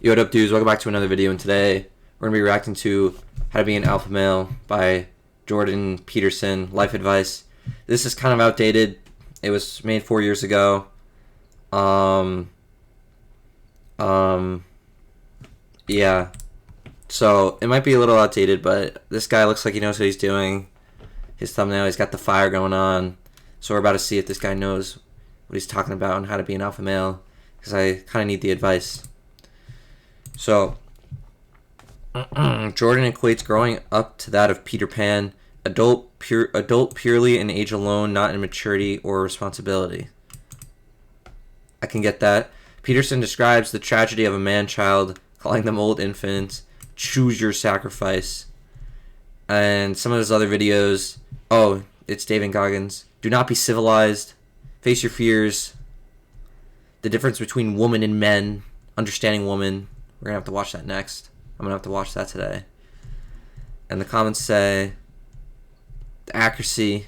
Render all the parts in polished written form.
Yo, what up, dudes? Welcome back to another video, and today we're going to be reacting to How to Be an Alpha Male by Jordan Peterson, Life Advice. This is kind of outdated. It was made 4 years ago. Yeah. So, it might be a little outdated, but this guy looks like he knows what he's doing. His thumbnail, he's got the fire going on. So we're about to see if this guy knows what he's talking about and how to be an alpha male, because I kind of need the advice. So, Jordan equates growing up to that of Peter Pan, adult purely in age alone, not in maturity or responsibility. I can get that. Peterson describes the tragedy of a man-child, calling them old infants, choose your sacrifice. And some of his other videos, oh, it's David Goggins. Do not be civilized, face your fears, the difference between woman and men, understanding woman. We're going to have to watch that next. I'm going to have to watch that today. And the comments say, the accuracy.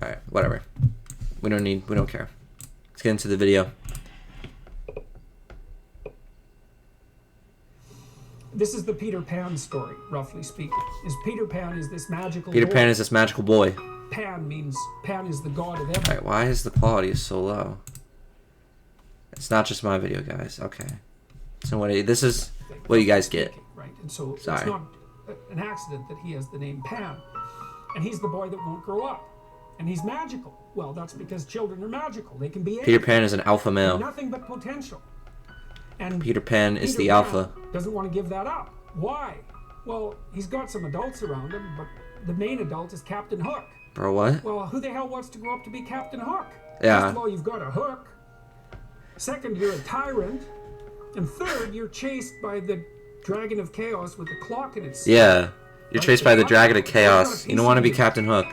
Alright, whatever. We don't care. Let's get into the video. This is the Peter Pan story, roughly speaking. Peter Pan is this magical Peter boy. Pan is this magical boy. Pan means, Pan is the god of everything. Alright, why is the quality so low? It's not just my video, guys. Okay. So this is what you guys get. Right, and so Sorry. It's not an accident that he has the name Pan. And he's the boy that won't grow up. And he's magical. Well, that's because children are magical. They can be anything. Peter Pan is an alpha male. Nothing but potential. And Peter Pan is the Pan alpha. Doesn't want to give that up. Why? Well, he's got some adults around him, but the main adult is Captain Hook. Bro, what? Well, who the hell wants to grow up to be Captain Hook? Yeah. First of all, you've got a hook. Second, you're a tyrant. And third, you're chased by the Dragon of Chaos with a clock in its... Yeah. You're chased by the Dragon of Chaos. You don't want to be Captain Hook.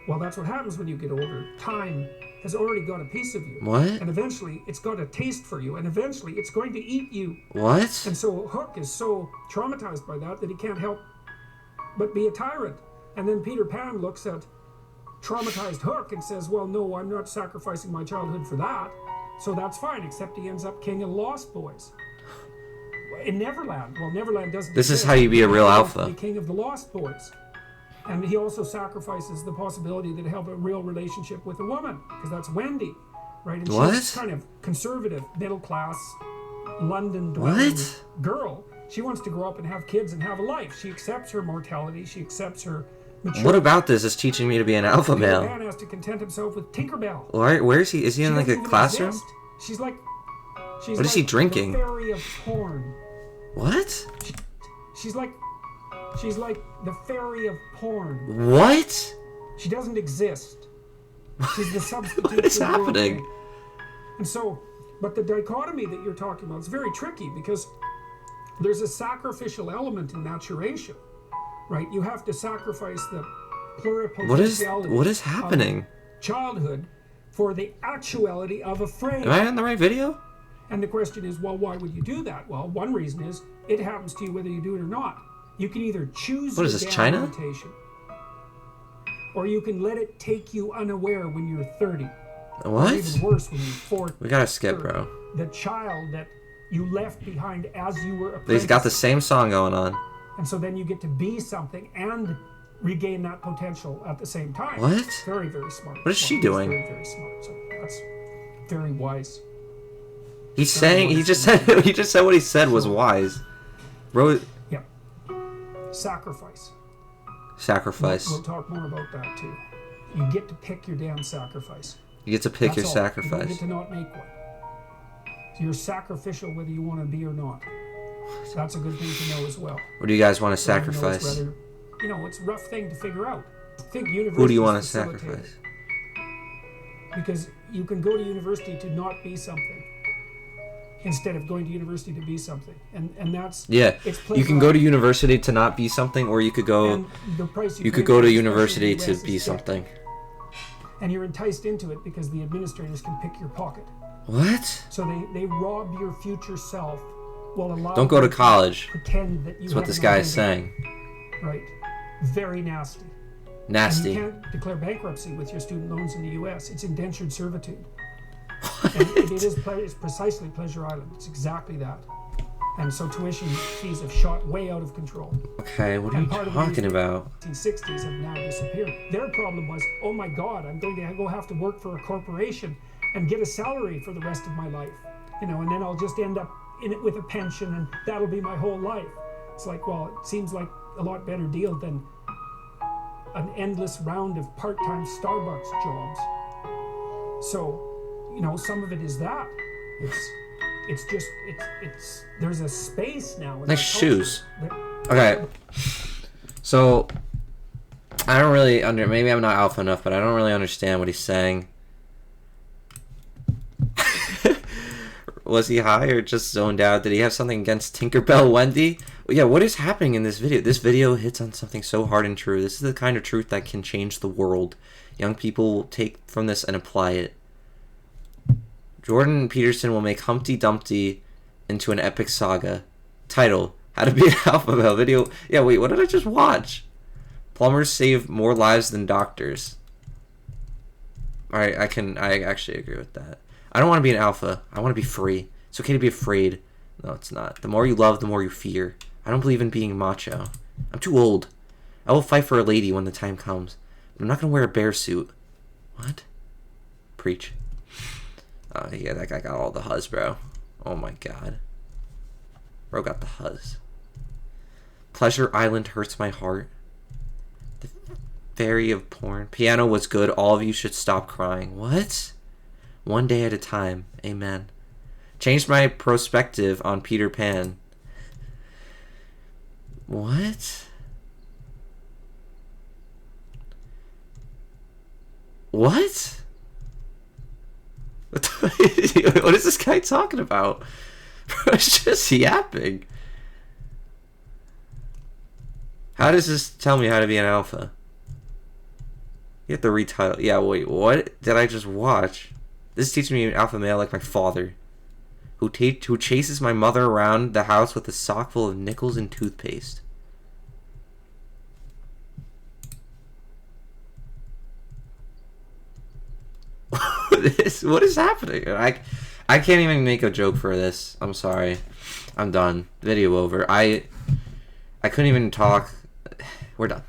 Well, that's what happens when you get older. Time has already got a piece of you. What? And eventually, it's got a taste for you. And eventually, it's going to eat you. What? And so Hook is so traumatized by that he can't help but be a tyrant. And then Peter Pan looks at traumatized Hook and says, well, no, I'm not sacrificing my childhood for that. So that's fine, except he ends up king of Lost Boys. In Neverland. Well, Neverland doesn't This is exist. how you be a real He alpha. wants to be king of the Lost Boys. And he also sacrifices the possibility that he'll have a real relationship with a woman, because that's Wendy, right? And What? she's kind of conservative, middle class, London dwelling What? girl. She wants to grow up and have kids and have a life. She accepts her mortality. She accepts her maturity. What about this is teaching me to be an alpha Peter male? Pan has to content himself with Tinkerbell. Where is he? Is he in She like doesn't a even classroom? exist. She's like What is he drinking? The fairy of porn. What? She's like the fairy of porn. What? She doesn't exist. She's the substitute. What is for real happening? thing. And so, but the dichotomy that you're talking about is very tricky, because there's a sacrificial element in maturation, right? You have to sacrifice the pluripotentiality. What is happening? Of childhood for the actuality of a frame. Am I on the right video? And the question is, well, why would you do that? Well, one reason is it happens to you whether you do it or not. You can either choose What is your this, damn China? limitation, or you can let it take you unaware when you're 30. Or What? even worse, when you're 40. We gotta skip, bro. The child that you left behind as you were a He's got the same song going on. And so then you get to be something and regain that potential at the same time. What? Very, very smart. What is she He's doing? Very, very smart. So that's very wise. He's saying he just said what he said was wise. Bro, Yeah. Sacrifice. sacrifice. We'll talk more about that too. You get to pick your damn sacrifice. You get to pick That's your all. You don't sacrifice. get to not make one. So you're sacrificial whether you want to be or not. That's a good thing to know as well. What do you guys want to Even though it's sacrifice? rather, it's a rough thing to figure out. I think university. Who do you want to sacrifice? Because you can go to university to not be something, instead of going to university to be something, and that's Yeah, it's you can go to university to not be something, or you could go. and the price You pay could go for to it, university especially in to the be US, is debt. something. And you're enticed into it because the administrators can pick your pocket. What? So they rob your future self while allowing Don't go to you college. pretend that you That's what have this an guy is identity. saying. Right. Very nasty. And Nasty. you can't declare bankruptcy with your student loans in the US. It's indentured servitude. And it's precisely Pleasure Island. It's exactly that. And so tuition fees have shot way out of control. Okay, what are you talking about? The 60s have now disappeared. Their problem was, oh my God, I'm going to go have to work for a corporation and get a salary for the rest of my life, and then I'll just end up in it with a pension, and that'll be my whole life. It's like, well, it seems like a lot better deal than an endless round of part-time Starbucks jobs. So, some of it is that. It's there's a space now. Nice shoes. Okay. So, I don't really maybe I'm not alpha enough, but I don't really understand what he's saying. Was he high or just zoned out? Did he have something against Tinkerbell Wendy? Yeah, what is happening in this video? This video hits on something so hard and true. This is the kind of truth that can change the world. Young people will take from this and apply it. Jordan Peterson will make Humpty Dumpty into an epic saga. Title: How to Be an Alpha Male. Video. Yeah, wait, what did I just watch? Plumbers save more lives than doctors. Alright, I actually agree with that. I don't want to be an alpha. I want to be free. It's okay to be afraid. No, it's not. The more you love, the more you fear. I don't believe in being macho. I'm too old. I will fight for a lady when the time comes. But I'm not going to wear a bear suit. What? Preach. Oh, yeah, that guy got all the huzz, bro. Oh, my God. Bro got the huzz. Pleasure Island hurts my heart. The fairy of porn. Piano was good. All of you should stop crying. What? One day at a time. Amen. Changed my perspective on Peter Pan. What? What? What is this guy talking about? Bro, it's just yapping. How does this tell me how to be an alpha? You have to retitle. Yeah, wait, what did I just watch? This is teaching me an alpha male like my father, who chases my mother around the house with a sock full of nickels and toothpaste. What is happening? I can't even make a joke for this. I'm sorry. I'm done. Video over. I couldn't even talk. We're done.